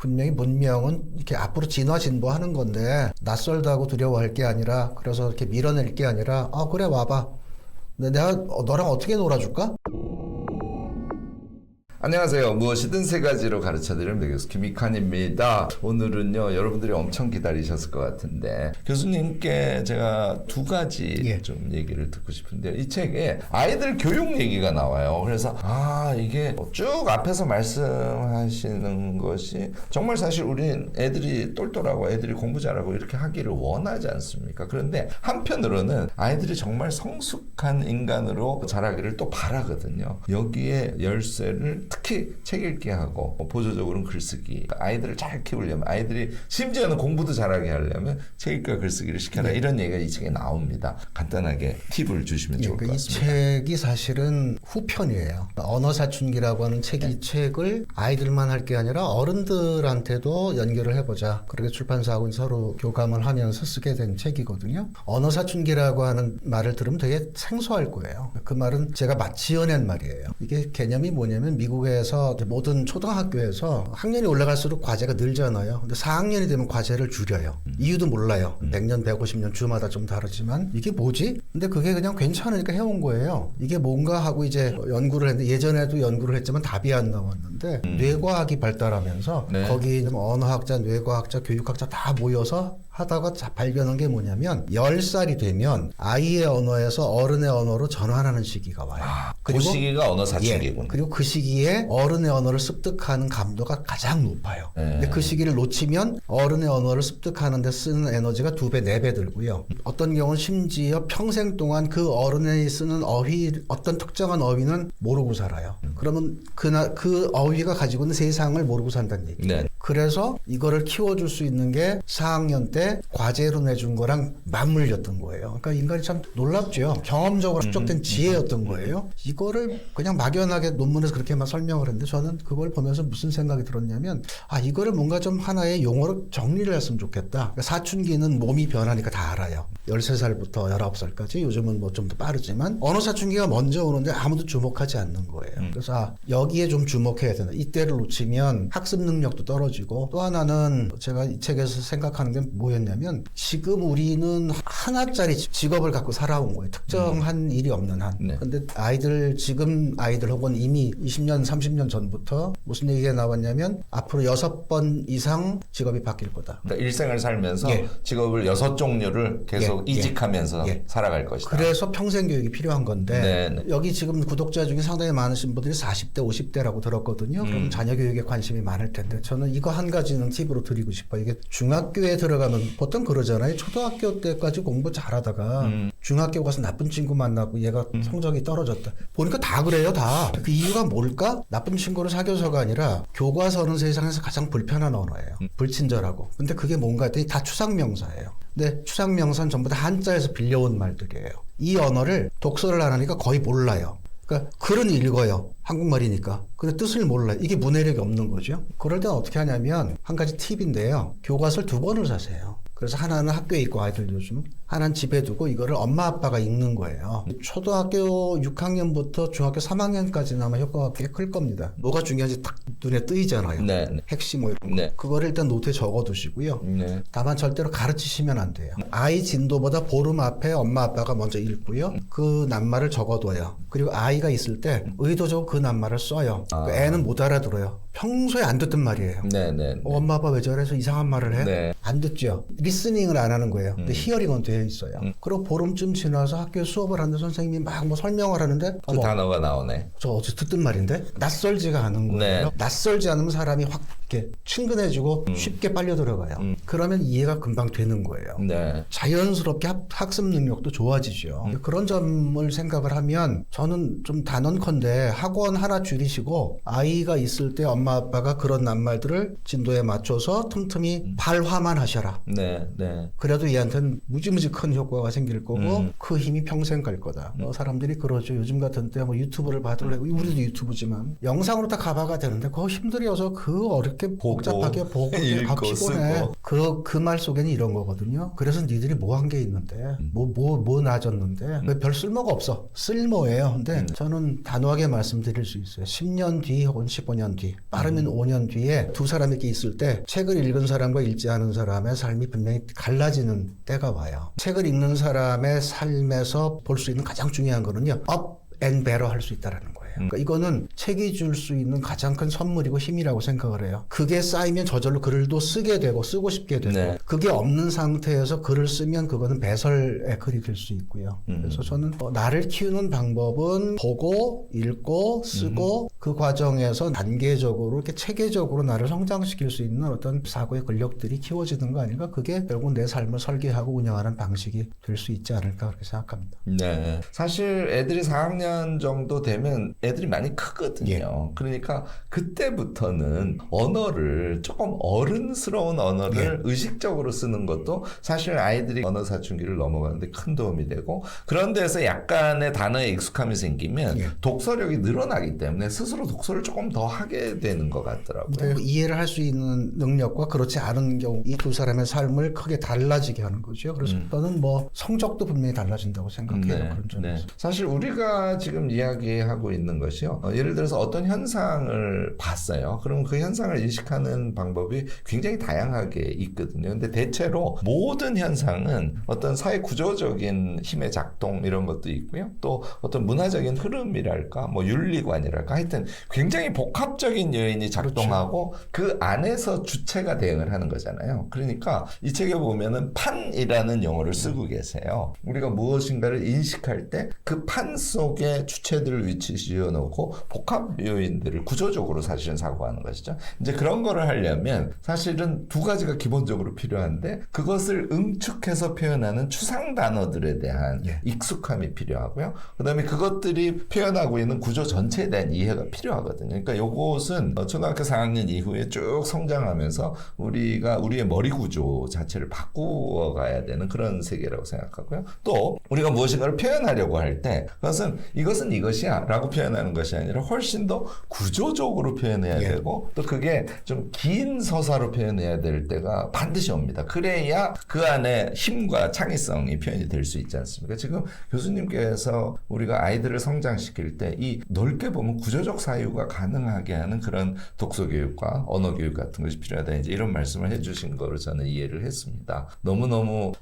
분명히 문명은 이렇게 앞으로 진화 진보하는 건데 낯설다고 두려워할 게 아니라 그래서 이렇게 밀어낼 게 아니라 그래 와봐. 근데 내가 너랑 어떻게 놀아줄까? 안녕하세요. 무엇이든 세 가지로 가르쳐드리는 매교수 김익환입니다. 오늘은요, 여러분들이 엄청 기다리셨을 것 같은데 교수님께 제가 두 가지 좀 얘기를 듣고 싶은데요. 이 책에 아이들 교육 얘기가 나와요. 그래서 이게 쭉 앞에서 말씀하시는 것이 정말 사실 우린 애들이 똘똘하고 애들이 공부 잘하고 이렇게 하기를 원하지 않습니까? 그런데 한편으로는 아이들이 정말 성숙한 인간으로 자라기를 또 바라거든요. 여기에 열쇠를 특히 책 읽기 하고 보조적으로는 글쓰기, 아이들을 잘 키우려면, 아이들이 심지어는 공부도 잘하게 하려면 책 읽기와 글쓰기를 시켜라, 이런 얘기가 이 책에 나옵니다. 간단하게 팁을 주시면 좋을 것 같습니다. 이 책이 사실은 후편이에요. 언어사춘기라고 하는 책이 이 책을 아이들만 할 게 아니라 어른들한테도 연결을 해보자, 그렇게 출판사하고 서로 교감을 하면서 쓰게 된 책이거든요. 언어사춘기라고 하는 말을 들으면 되게 생소할 거예요. 그 말은 제가 지어낸 말이에요. 이게 개념이 뭐냐면 미국에서 모든 초등학교에서 학년이 올라갈수록 과제가 늘잖아요. 근데 4학년이 되면 과제를 줄여요. 이유도 몰라요. 100년, 150년 주마다 좀 다르지만 이게 뭐지? 근데 그게 그냥 괜찮으니까 해온 거예요. 이게 뭔가 하고 이제 연구를 했는데, 예전에도 연구를 했지만 답이 안 나왔는데 뇌과학이 발달하면서 거기 언어학자, 뇌과학자, 교육학자 다 모여서 하다가 발견한 게 뭐냐면 10살이 되면 아이의 언어에서 어른의 언어로 전환하는 시기가 와요. 그 시기가 언어 사춘기군. 그리고 그 시기에 어른의 언어를 습득하는 감도가 가장 높아요. 근데 그 시기를 놓치면 어른의 언어를 습득하는 데 쓰는 에너지가 2배, 4배 들고요. 어떤 경우는 심지어 평생 동안 그 어른이 쓰는 어떤 특정한 어휘는 모르고 살아요. 그러면 그 어휘가 가지고 있는 세상을 모르고 산다는 얘기예요. 그래서 이거를 키워줄 수 있는 게 4학년 때 과제로 내준 거랑 맞물렸던 거예요. 그러니까 인간이 참 놀랍죠. 경험적으로 축적된 지혜였던 거예요. 이거를 그냥 막연하게 논문에서 그렇게만 설명을 했는데, 저는 그걸 보면서 무슨 생각이 들었냐면, 이거를 뭔가 좀 하나의 용어로 정리를 했으면 좋겠다. 그러니까 사춘기는 몸이 변하니까 다 알아요. 13살부터 19살까지, 요즘은 뭐 좀 더 빠르지만 언어 사춘기가 먼저 오는데 아무도 주목하지 않는 거예요. 그래서 여기에 좀 주목해야 된다. 이때를 놓치면 학습 능력도 떨어지고, 또 하나는 제가 이 책에서 생각하는 게 뭐였냐면, 지금 우리는 하나짜리 직업을 갖고 살아온 거예요. 특정한 일이 없는 한. 근데 지금 아이들 혹은 이미 20년, 30년 전부터 무슨 얘기가 나왔냐면, 앞으로 6번 이상 직업이 바뀔 거다. 그러니까 일생을 살면서 직업을 6종류를 계속 이직하면서 살아갈 것이다. 그래서 평생 교육이 필요한 건데, 여기 지금 구독자 중에 상당히 많으신 분들이 40대, 50대라고 들었거든요. 그럼 자녀 교육에 관심이 많을 텐데, 저는 이거 한 가지는 팁으로 드리고 싶어요. 이게 중학교에 들어가면 보통 그러잖아요. 초등학교 때까지 공부 잘하다가 중학교 가서 나쁜 친구 만나고 얘가 성적이 떨어졌다. 보니까 다 그래요, 다. 그 이유가 뭘까? 나쁜 친구를 사귀어서가 아니라 교과서는 세상에서 가장 불편한 언어예요. 불친절하고. 근데 그게 뭔가 했더니 다 추상명사예요. 근데 추상명사는 전부 다 한자에서 빌려온 말들이에요. 이 언어를 독서를 안 하니까 거의 몰라요. 그러니까 글은 읽어요. 한국말이니까. 근데 뜻을 몰라요. 이게 문해력이 없는 거죠. 그럴 때는 어떻게 하냐면, 한 가지 팁인데요. 교과서를 2번을 사세요. 그래서 하나는 학교에 있고, 아이들 요즘 하나는 집에 두고 이거를 엄마 아빠가 읽는 거예요. 초등학교 6학년부터 중학교 3학년까지는 아마 효과가 꽤 클 겁니다. 뭐가 중요한지 딱 눈에 뜨이잖아요. 핵심 뭐 이런 거. 그거를 일단 노트에 적어두시고요. 다만 절대로 가르치시면 안 돼요. 아이 진도보다 보름 앞에 엄마 아빠가 먼저 읽고요. 그 낱말을 적어둬요. 그리고 아이가 있을 때 의도적으로 그 낱말을 써요. 그 애는 못 알아들어요. 평소에 안 듣던 말이에요. 엄마 아빠 왜 저래서 이상한 말을 해? 안 듣죠. 리스닝을 안 하는 거예요. 근데 히어링은 되어 있어요. 그리고 보름쯤 지나서 학교에 수업을 하는데 선생님이 막 뭐 설명을 하는데 그 단어가 나오네. 저 어제 듣던 말인데 낯설지가 않은 거예요. 낯설지 않으면 사람이 확 이렇게 친근해지고 쉽게 빨려 들어가요. 그러면 이해가 금방 되는 거예요. 자연스럽게 학습 능력도 좋아지죠. 그런 점을 생각을 하면 저는 좀 단언컨대 학원 하나 줄이시고, 아이가 있을 때 엄마 아빠가 그런 낱말들을 진도에 맞춰서 틈틈이 발화만 하셔라. 네. 그래도 얘한테는 무지무지 큰 효과가 생길 거고 그 힘이 평생 갈 거다. 사람들이 그러죠. 요즘 같은 때 뭐 유튜브를 봐도 우리도 유튜브지만 영상으로 다 가봐가 되는데 그거 힘들어서 그 어렵게 복잡하게 보고 피곤해. 그 말 속에는 이런 거거든요. 그래서 니들이 뭐 한 게 있는데 뭐 나아졌는데 왜 별 쓸모가 없어. 쓸모예요. 근데 저는 단호하게 말씀드릴 수 있어요. 10년 뒤 혹은 15년 뒤 빠르면 5년 뒤에 두 사람이 이렇게 있을 때 책을 읽은 사람과 읽지 않은 사람의 삶이 분명히 갈라지는 때가 와요. 책을 읽는 사람의 삶에서 볼 수 있는 가장 중요한 거는요. 업 앤 배러 할 수 있다라는 거예요. 그러니까 이거는 책이 줄 수 있는 가장 큰 선물이고 힘이라고 생각을 해요. 그게 쌓이면 저절로 글도 쓰게 되고 쓰고 싶게 되고 네. 그게 없는 상태에서 글을 쓰면 그거는 배설의 글이 될 수 있고요. 그래서 저는 나를 키우는 방법은 보고 읽고 쓰고 그 과정에서 단계적으로 이렇게 체계적으로 나를 성장시킬 수 있는 어떤 사고의 근력들이 키워지는 거 아닌가? 그게 결국 내 삶을 설계하고 운영하는 방식이 될 수 있지 않을까 그렇게 생각합니다. 네. 사실 애들이 4학년 정도 되면 애들이 많이 크거든요. 예. 그러니까 그때부터는 언어를 조금 어른스러운 언어를 의식적으로 쓰는 것도 사실 아이들이 언어 사춘기를 넘어가는데 큰 도움이 되고 그런 데서 약간의 단어에 익숙함이 생기면 독서력이 늘어나기 때문에 스스로 독서를 조금 더 하게 되는 것 같더라고요. 이해를 할 수 있는 능력과 그렇지 않은 경우 이 두 사람의 삶을 크게 달라지게 하는 거죠. 그래서 저는 뭐 성적도 분명히 달라진다고 생각해요. 그런 점에서. 사실 우리가 지금 이야기하고 있는 것이요. 예를 들어서 어떤 현상을 봤어요. 그러면 그 현상을 인식하는 방법이 굉장히 다양하게 있거든요. 근데 대체로 모든 현상은 어떤 사회 구조적인 힘의 작동 이런 것도 있고요. 또 어떤 문화적인 흐름이랄까, 뭐 윤리관이랄까 하여튼 굉장히 복합적인 요인이 작동하고 그 안에서 주체가 대응을 하는 거잖아요. 그러니까 이 책에 보면은 판이라는 용어를 쓰고 계세요. 우리가 무엇인가를 인식할 때 그 판 속에 주체들을 위치 지어놓고 복합 요인들을 구조적으로 사실은 사고하는 것이죠. 이제 그런 거를 하려면 사실은 두 가지가 기본적으로 필요한데 그것을 응축해서 표현하는 추상 단어들에 대한 익숙함이 필요하고요. 그다음에 그것들이 표현하고 있는 구조 전체에 대한 이해가 필요하거든요. 그러니까 요것은 초등학교 4학년 이후에 쭉 성장하면서 우리가 우리의 머리 구조 자체를 바꾸어 가야 되는 그런 세계라고 생각하고요. 또 우리가 무엇인가를 표현하려고 할 때 그것은 이것은 이것이야 라고 표현하는 것이 아니라 훨씬 더 구조적으로 표현해야 되고 또 그게 좀 긴 서사로 표현해야 될 때가 반드시 옵니다. 그래야 그 안에 힘과 창의성이 표현이 될 수 있지 않습니까? 지금 교수님께서 우리가 아이들을 성장시킬 때 이 넓게 보면 구조적 사유가 가능하게 하는 그런 독서 교육과 언어 교육 같은 것이 필요하다. 이제 이런 말씀을 해주신 거로 저는 이해를 했습니다. 너무너무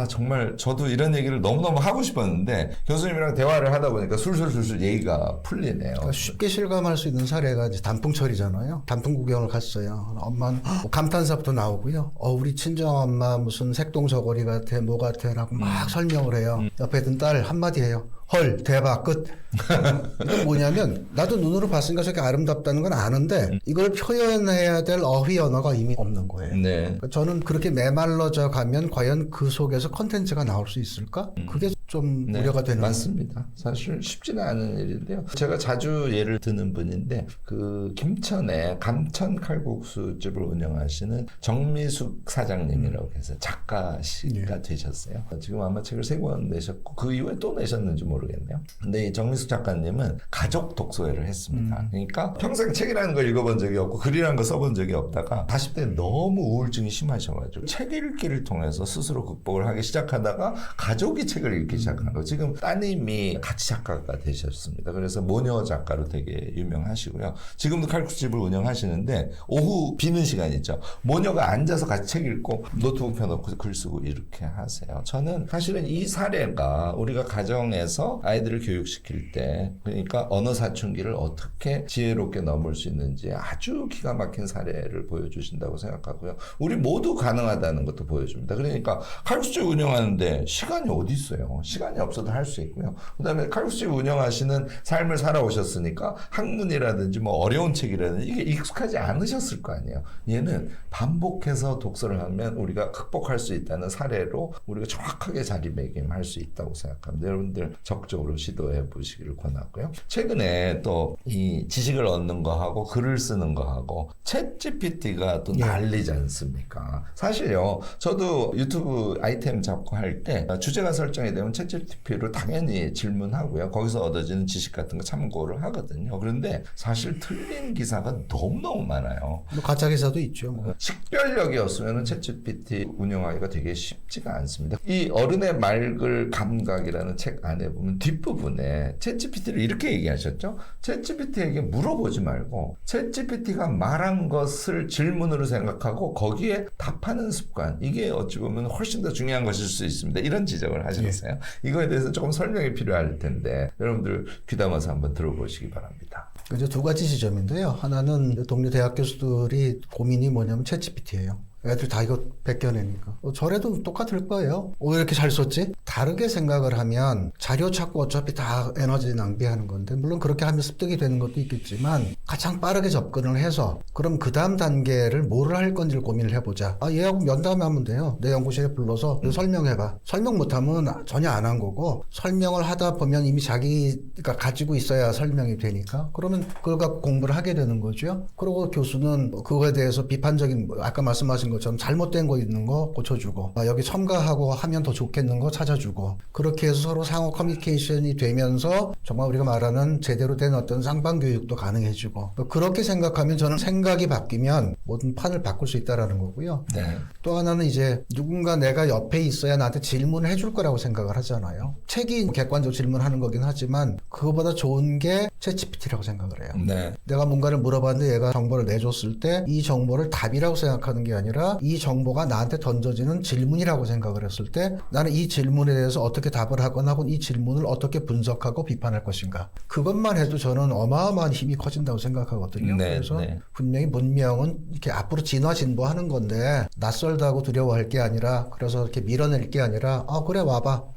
정말 저도 이런 얘기를 너무너무 하고 싶었는데 교수님이랑 대화를 하다 보니까 술술술술 얘기가 풀리네요. 그러니까 쉽게 실감할 수 있는 사례가 이제 단풍철이잖아요. 단풍 구경을 갔어요. 엄마는 감탄사부터 나오고요. 우리 친정엄마 무슨 색동저고리 같아 뭐 같아라고 막 설명을 해요. 옆에 든 딸 한마디 해요. 헐 대박 끝. 이건 뭐냐면 나도 눈으로 봤으니까 저게 아름답다는 건 아는데 이걸 표현해야 될 어휘 언어가 이미 없는 거예요. 그러니까 저는 그렇게 메말라져 가면 과연 그 속에서 컨텐츠가 나올 수 있을까? 그게 좀 우려가 되는 맞습니다. 사실 쉽지는 않은 일인데요. 제가 자주 예를 드는 분인데 그 김천에 감천 칼국수집을 운영하시는 정미숙 사장님이라고 해서 작가시가 되셨어요. 지금 아마 책을 3권 내셨고 그 이후에 또 내셨는지 모르겠네요. 근데 이 정미숙 작가님은 가족 독서회를 했습니다. 그러니까 평생 책이라는 걸 읽어본 적이 없고 글이라는 걸 써본 적이 없다가 40대 너무 우울증이 심하셔가지고 책 읽기를 통해서 스스로 극복을 하기 시작하다가 가족이 책을 읽기 시작한 거예요. 지금 따님이 같이 작가가 되셨습니다. 그래서 모녀 작가로 되게 유명하시고요. 지금도 칼국수집을 운영하시는데 오후 비는 시간 있죠. 모녀가 앉아서 같이 책 읽고 노트북 펴놓고 글 쓰고 이렇게 하세요. 저는 사실은 이 사례가 우리가 가정에서 아이들을 교육시킬 때 그러니까 언어 사춘기를 어떻게 지혜롭게 넘을 수 있는지 아주 기가 막힌 사례를 보여주신다고 생각하고요. 우리 모두 가능하다는 것도 보여줍니다. 그러니까 칼국수집 운영하는데 시간이 어디 있어요. 시간이 없어도 할 수 있고요. 그다음에 칼국수집 운영하시는 삶을 살아오셨으니까 학문이라든지 뭐 어려운 책이라든지 이게 익숙하지 않으셨을 거 아니에요. 얘는 반복해서 독서를 하면 우리가 극복할 수 있다는 사례로 우리가 정확하게 자리매김할 수 있다고 생각합니다. 여러분들 적극적으로 시도해 보시기를 권하고요. 최근에 또 이 지식을 얻는 거하고 글을 쓰는 거하고 챗GPT가 또 난리지 않습니까? 사실요, 저도 유튜브 아이템 잡고 할 때 주제가 설정이 되면 챗GPT로 당연히 질문하고요. 거기서 얻어지는 지식 같은 거 참고를 하거든요. 그런데 사실 틀린 기사가 너무너무 많아요. 뭐 가짜 기사도 있죠. 뭐. 식별력이 없으면 챗GPT 운영하기가 되게 쉽지가 않습니다. 이 어른의 말글 감각이라는 책 안에 보면 뒷부분에 챗GPT를 이렇게 얘기하셨죠. 챗GPT에게 물어보지 말고 챗GPT가 말한 것을 질문으로 생각하고 거기에 답하는 습관, 이게 어찌 보면 훨씬 더 중요한 것일 수 있습니다. 이런 지적을 하셨어요. 이거에 대해서 조금 설명이 필요할 텐데 여러분들 귀담아서 한번 들어보시기 바랍니다. 이제 두 가지 지점인데요. 하나는 동료 대학 교수들이 고민이 뭐냐면 챗GPT예요. 애들 다 이거 베껴내니까. 저래도 똑같을 거예요. 왜 이렇게 잘 썼지? 다르게 생각을 하면 자료 찾고 어차피 다 에너지 낭비하는 건데, 물론 그렇게 하면 습득이 되는 것도 있겠지만 가장 빠르게 접근을 해서 그럼 그 다음 단계를 뭐를 할 건지를 고민을 해보자. 얘하고 면담을 하면 돼요. 내 연구실에 불러서 설명해봐. 설명 못하면 전혀 안 한 거고, 설명을 하다 보면 이미 자기가 가지고 있어야 설명이 되니까 그러면 그걸 갖고 공부를 하게 되는 거죠. 그리고 교수는 그거에 대해서 비판적인, 아까 말씀하신 것처럼 잘못된 거 있는 거 고쳐주고, 여기 첨가하고 하면 더 좋겠는 거 찾아주고, 그렇게 해서 서로 상호 커뮤니케이션이 되면서 정말 우리가 말하는 제대로 된 어떤 쌍방 교육도 가능해지고, 그렇게 생각하면 저는 생각이 바뀌면 모든 판을 바꿀 수 있다라는 거고요. 네. 또 하나는 이제 누군가 내가 옆에 있어야 나한테 질문을 해줄 거라고 생각을 하잖아요. 책이 객관적으로 질문하는 거긴 하지만 그거보다 좋은 게 챗GPT라고 생각을 해요. 네. 내가 뭔가를 물어봤는데 얘가 정보를 내줬을 때 이 정보를 답이라고 생각하는 게 아니라 이 정보가 나한테 던져지는 질문이라고 생각을 했을 때 나는 이 질문에 대해서 어떻게 답을 하거나 혹은 이 질문을 어떻게 분석하고 비판할 것인가. 그것만 해도 저는 어마어마한 힘이 커진다고 생각하거든요. 네, 그래서 네. 분명히 문명은 이렇게 앞으로 진화 진보하는 건데 낯설다고 두려워할 게 아니라, 그래서 이렇게 밀어낼 게 아니라 그래 와봐.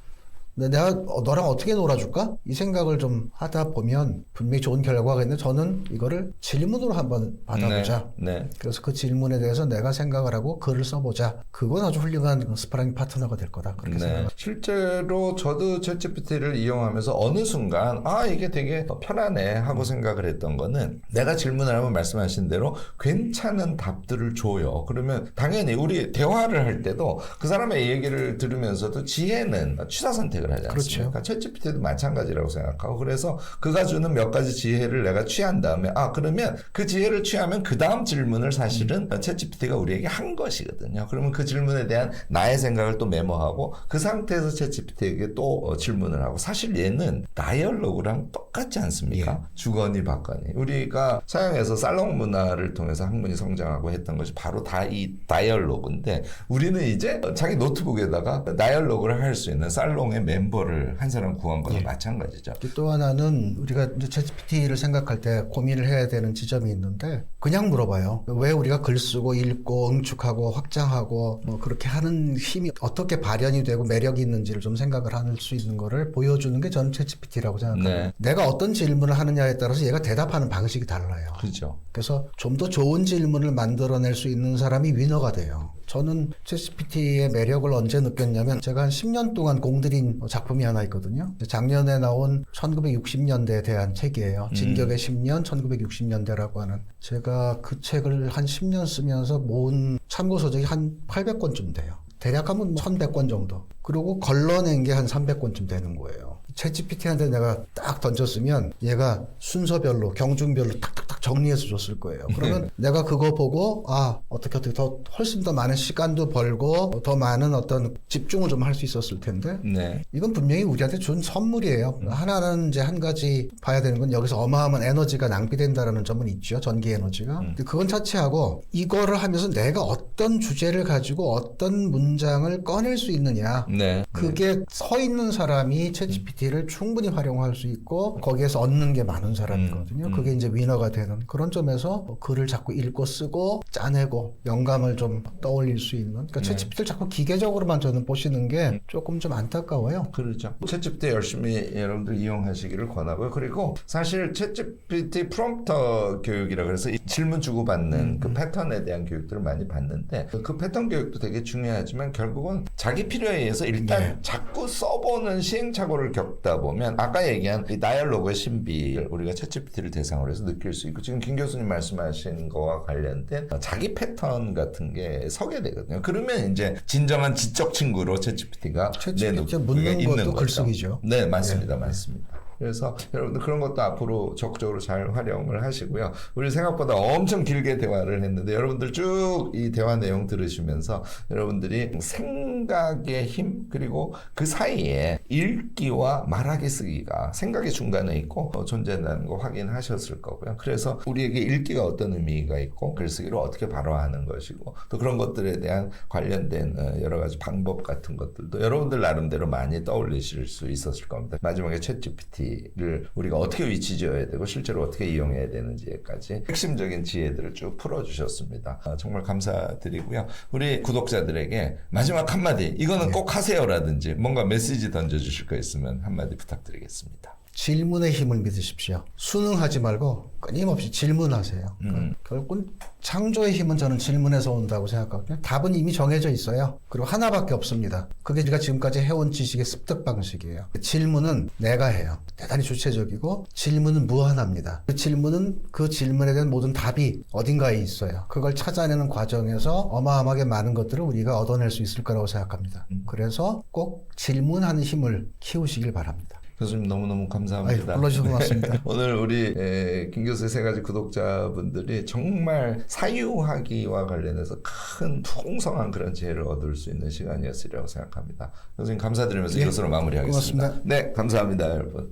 내가 너랑 어떻게 놀아줄까? 이 생각을 좀 하다 보면 분명히 좋은 결과가 있는데, 저는 이거를 질문으로 한번 받아보자. 네. 그래서 그 질문에 대해서 내가 생각을 하고 글을 써보자. 그건 아주 훌륭한 스파링 파트너가 될 거다. 그렇게 생각합니다. 실제로 저도 챗GPT를 이용하면서 어느 순간 이게 되게 편하네 하고 생각을 했던 거는, 내가 질문을 하면 말씀하신 대로 괜찮은 답들을 줘요. 그러면 당연히 우리 대화를 할 때도 그 사람의 얘기를 들으면서도 지혜는 취사 선택을 하지 않습니까? 그렇죠. 챗GPT도 마찬가지라고 생각하고, 그래서 그가 주는 몇 가지 지혜를 내가 취한 다음에 그러면 그 지혜를 취하면 그 다음 질문을 사실은 챗GPT가 우리에게 한 것이거든요. 그러면 그 질문에 대한 나의 생각을 또 메모하고 그 상태에서 챗GPT에게 또 질문을 하고, 사실 얘는 다이얼로그랑 똑같지 않습니까? 주거니 받거니. 우리가 서양에서 살롱 문화를 통해서 학문이 성장하고 했던 것이 바로 다 이 다이얼로그인데, 우리는 이제 자기 노트북에다가 다이얼로그를 할 수 있는 살롱의 멤버를 한 사람 구한 거나 마찬가지죠. 또 하나는 우리가 이제 챗GPT를 생각할 때 고민을 해야 되는 지점이 있는데, 그냥 물어봐요. 왜 우리가 글 쓰고 읽고 응축하고 확장하고 뭐 그렇게 하는 힘이 어떻게 발현이 되고 매력이 있는지를 좀 생각을 할 수 있는 거를 보여주는 게 저는 챗GPT라고 생각합니다. 네. 내가 어떤 질문을 하느냐에 따라서 얘가 대답하는 방식이 달라요. 그렇죠. 그래서 좀 더 좋은 질문을 만들어낼 수 있는 사람이 위너가 돼요. 저는 챗GPT의 매력을 언제 느꼈냐면, 제가 한 10년 동안 공들인 작품이 하나 있거든요. 작년에 나온 1960년대에 대한 책이에요. 진격의 10년 1960년대라고 하는. 제가 그 책을 한 10년 쓰면서 모은 참고 서적이 한 800권쯤 돼요. 대략 하면 1100권 정도. 그리고 걸러낸 게 한 300권쯤 되는 거예요. 챗GPT한테 내가 딱 던졌으면 얘가 순서별로, 경중별로 탁탁탁 정리해서 줬을 거예요. 그러면 내가 그거 보고 어떻게 더 훨씬 더 많은 시간도 벌고 더 많은 어떤 집중을 좀 할 수 있었을 텐데, 이건 분명히 우리한테 준 선물이에요. 하나는 이제 한 가지 봐야 되는 건, 여기서 어마어마한 에너지가 낭비된다라는 점은 있죠. 전기 에너지가. 근데 그건 차치하고 이거를 하면서 내가 어떤 주제를 가지고 어떤 문장을 꺼낼 수 있느냐. 그게 서 있는 사람이 챗GPT의 챗GPT를 충분히 활용할 수 있고 거기에서 얻는 게 많은 사람이거든요. 그게 이제 위너가 되는 그런 점에서 글을 자꾸 읽고 쓰고 짜내고 영감을 좀 떠올릴 수 있는 그러니까 챗GPT를 자꾸 기계적으로만 저는 보시는 게 조금 좀 안타까워요. 그렇죠. 챗GPT 열심히 여러분들 이용하시기를 권하고요. 그리고 사실 챗GPT 프롬프터 교육이라 그래서 이 질문 주고받는 그 패턴에 대한 교육들을 많이 받는데 그 패턴 교육도 되게 중요하지만 결국은 자기 필요에 의해서 일단 자꾸 써보는 시행착오를 겪다 보면 아까 얘기한 이 다이얼로그의 신비를 우리가 챗GPT를 대상으로 해서 느낄 수 있고 지금 김 교수님 말씀하신 거와 관련된 자기 패턴 같은 게 서게 되거든요. 그러면 이제 진정한 지적 친구로 챗GPT가 챗GPT 묻는 것도 글쓰기죠. 네, 맞습니다. 맞습니다. 그래서 여러분들 그런 것도 앞으로 적극적으로 잘 활용을 하시고요. 우리 생각보다 엄청 길게 대화를 했는데 여러분들 쭉 이 대화 내용 들으시면서 여러분들이 생각의 힘 그리고 그 사이에 읽기와 말하기 쓰기가 생각의 중간에 있고 존재한다는 거 확인하셨을 거고요. 그래서 우리에게 읽기가 어떤 의미가 있고 글쓰기를 어떻게 발화하는 것이고 또 그런 것들에 대한 관련된 여러 가지 방법 같은 것들도 여러분들 나름대로 많이 떠올리실 수 있었을 겁니다. 마지막에 챗GPT를 우리가 어떻게 위치 지어야 되고 실제로 어떻게 이용해야 되는지까지 핵심적인 지혜들을 쭉 풀어주셨습니다. 정말 감사드리고요. 우리 구독자들에게 마지막 한마디 이거는 꼭 하세요라든지 뭔가 메시지 던져주실 거 있으면 한마디 부탁드리겠습니다. 질문의 힘을 믿으십시오. 수능하지 말고 끊임없이 질문하세요. 결국은 창조의 힘은 저는 질문에서 온다고 생각하거든요. 답은 이미 정해져 있어요. 그리고 하나밖에 없습니다. 그게 제가 지금까지 해온 지식의 습득 방식이에요. 질문은 내가 해요. 대단히 주체적이고 질문은 무한합니다. 그 질문은 그 질문에 대한 모든 답이 어딘가에 있어요. 그걸 찾아내는 과정에서 어마어마하게 많은 것들을 우리가 얻어낼 수 있을 거라고 생각합니다. 그래서 꼭 질문하는 힘을 키우시길 바랍니다. 교수님 너무너무 감사합니다. 불러주셔서 고맙습니다. 네. 오늘 우리 김 교수의 세 가지 구독자분들이 정말 사유하기와 관련해서 큰 풍성한 그런 지혜를 얻을 수 있는 시간이었으리라고 생각합니다. 교수님 감사드리면서 이것으로 마무리하겠습니다. 고맙습니다. 네, 감사합니다, 여러분.